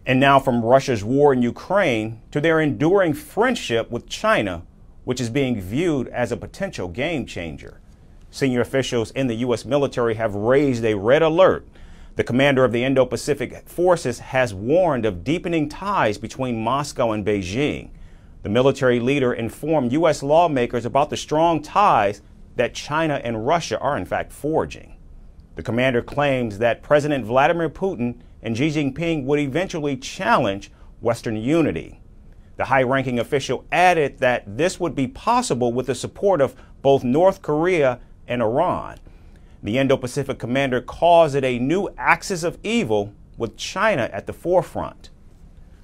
And now from Russia's war in Ukraine to their enduring friendship with China, which is being viewed as a potential game changer. Senior officials in the U.S. military have raised a red alert. The commander of the Indo-Pacific forces has warned of deepening ties between Moscow and Beijing. The military leader informed U.S. lawmakers about the strong ties that China and Russia are in fact forging. The commander claims that President Vladimir Putin and Xi Jinping would eventually challenge Western unity. The high-ranking official added that this would be possible with the support of both North Korea and Iran. The Indo-Pacific commander calls it a new axis of evil with China at the forefront.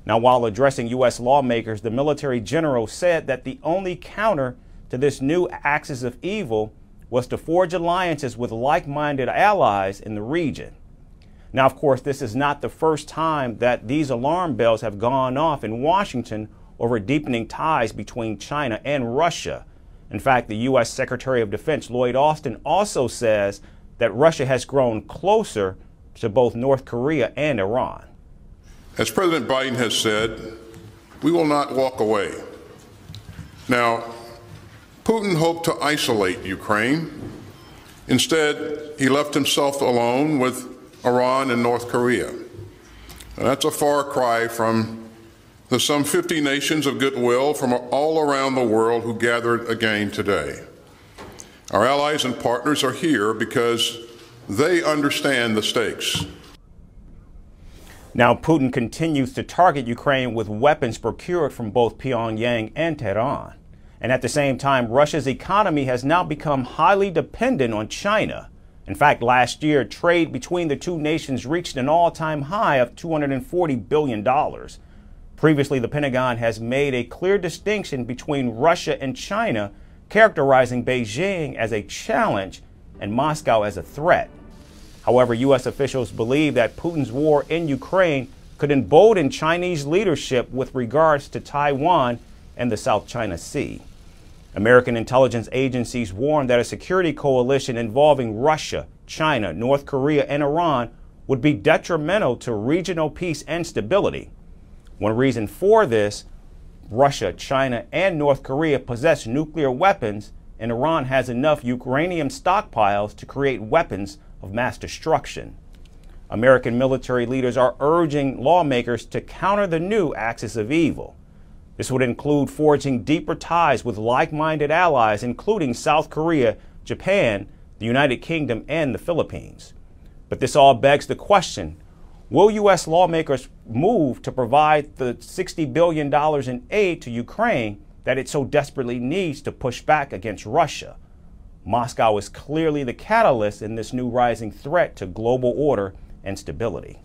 Now, while addressing U.S. lawmakers, the military general said that the only counter to this new axis of evil was to forge alliances with like-minded allies in the region. Now, of course, this is not the first time that these alarm bells have gone off in Washington over deepening ties between China and Russia. In fact, the U.S. Secretary of Defense Lloyd Austin also says that Russia has grown closer to both North Korea and Iran. As President Biden has said, we will not walk away. Now, Putin hoped to isolate Ukraine. Instead, he left himself alone with Iran and North Korea. And that's a far cry from the some 50 nations of goodwill from all around the world who gathered again today. Our allies and partners are here because they understand the stakes. Now, Putin continues to target Ukraine with weapons procured from both Pyongyang and Tehran. And at the same time, Russia's economy has now become highly dependent on China. In fact, last year, trade between the two nations reached an all-time high of $240 billion. Previously, the Pentagon has made a clear distinction between Russia and China, characterizing Beijing as a challenge and Moscow as a threat. However, U.S. officials believe that Putin's war in Ukraine could embolden Chinese leadership with regards to Taiwan and the South China Sea. American intelligence agencies warn that a security coalition involving Russia, China, North Korea, and Iran would be detrimental to regional peace and stability. One reason for this, Russia, China, and North Korea possess nuclear weapons, and Iran has enough uranium stockpiles to create weapons of mass destruction. American military leaders are urging lawmakers to counter the new axis of evil. This would include forging deeper ties with like-minded allies, including South Korea, Japan, the United Kingdom, and the Philippines. But this all begs the question, will U.S. lawmakers move to provide the $60 billion in aid to Ukraine that it so desperately needs to push back against Russia? Moscow is clearly the catalyst in this new rising threat to global order and stability.